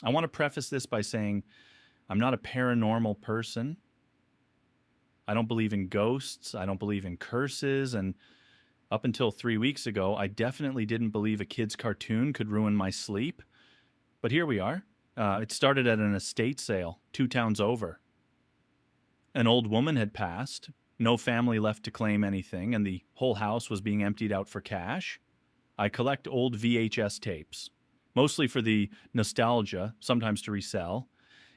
I want to preface this by saying I'm not a paranormal person. I don't believe in ghosts. I don't believe in curses. And up until 3 weeks ago, I definitely didn't believe a kid's cartoon could ruin my sleep. But here we are. It started at an estate sale 2 towns over. An old woman had passed, no family left to claim anything, and the whole house was being emptied out for cash. I collect old VHS tapes, mostly for the nostalgia, sometimes to resell.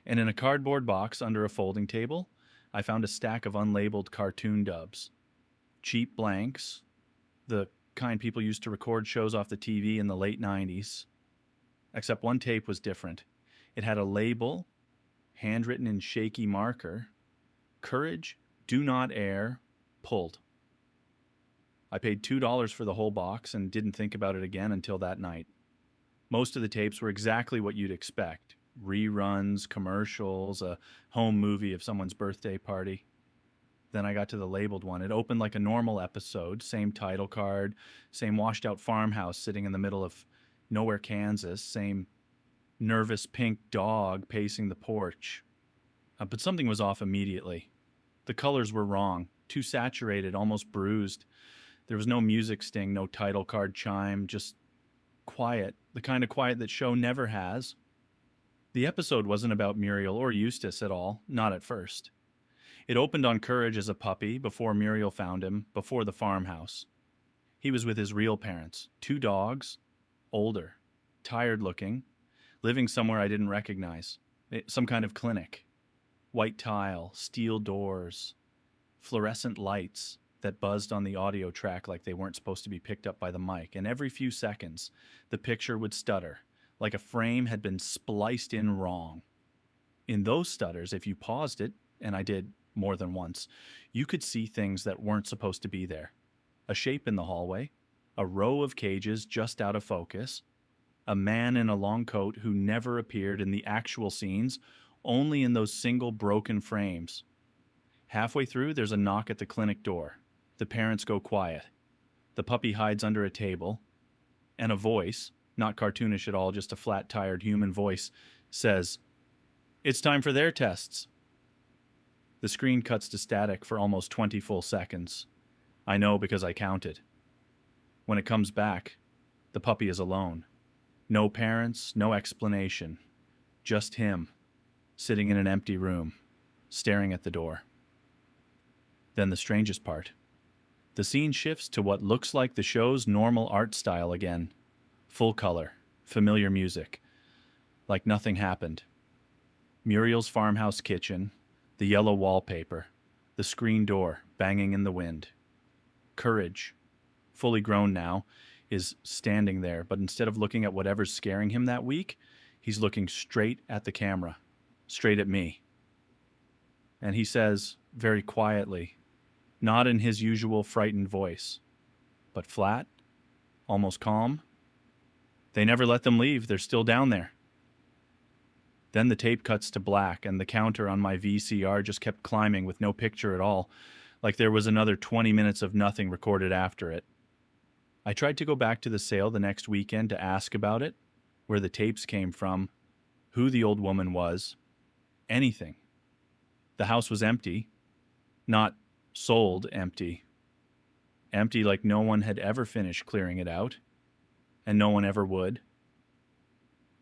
And in a cardboard box under a folding table, I found a stack of unlabeled cartoon dubs. Cheap blanks, the kind people used to record shows off the TV in the late 90s. Except one tape was different. It had a label, handwritten in shaky marker, "Courage, do not air, pulled." I paid $2 for the whole box and didn't think about it again until that night. Most of the tapes were exactly what you'd expect. Reruns, commercials, a home movie of someone's birthday party. Then I got to the labeled one. It opened like a normal episode, same title card, same washed out farmhouse sitting in the middle of nowhere, Kansas, same nervous pink dog pacing the porch. But something was off immediately. The colors were wrong, too saturated, almost bruised. There was no music sting, no title card chime, just quiet, the kind of quiet that show never has. The episode wasn't about Muriel or Eustace at all, not at first. It opened on Courage as a puppy, before Muriel found him, before the farmhouse. He was with his real parents, 2 dogs, older, tired looking, living somewhere I didn't recognize, some kind of clinic. White tile, steel doors, fluorescent lights that buzzed on the audio track like they weren't supposed to be picked up by the mic, and every few seconds the picture would stutter, like a frame had been spliced in wrong. In those stutters, if you paused it, and I did more than once, you could see things that weren't supposed to be there. A shape in the hallway, a row of cages just out of focus, a man in a long coat who never appeared in the actual scenes, only in those single broken frames. Halfway through, there's a knock at the clinic door. The parents go quiet. The puppy hides under a table, and a voice, not cartoonish at all, just a flat, tired human voice, says, "It's time for their tests." The screen cuts to static for almost 20 full seconds. I know because I counted. When it comes back, the puppy is alone. No parents, no explanation. Just him, sitting in an empty room, staring at the door. Then the strangest part. The scene shifts to what looks like the show's normal art style again. Full color, familiar music. Like nothing happened. Muriel's farmhouse kitchen, the yellow wallpaper, the screen door banging in the wind. Courage, fully grown now, is standing there, but instead of looking at whatever's scaring him that week, he's looking straight at the camera, straight at me. And he says, very quietly, not in his usual frightened voice, but flat, almost calm, "They never let them leave. They're still down there." Then the tape cuts to black, and the counter on my VCR just kept climbing with no picture at all, like there was another 20 minutes of nothing recorded after it. I tried to go back to the sale the next weekend to ask about it, where the tapes came from, who the old woman was, anything. The house was empty, not sold empty. Empty like no one had ever finished clearing it out, and no one ever would.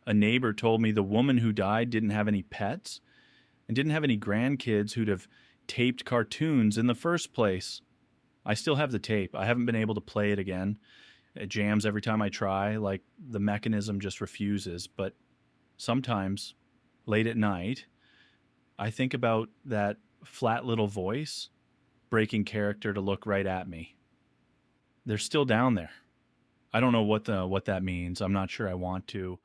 A neighbor told me the woman who died didn't have any pets and didn't have any grandkids who'd have taped cartoons in the first place. I still have the tape. I haven't been able to play it again. It jams every time I try, like the mechanism just refuses. But sometimes, late at night, I think about that flat little voice breaking character to look right at me. They're still down there. I don't know what that means. I'm not sure I want to.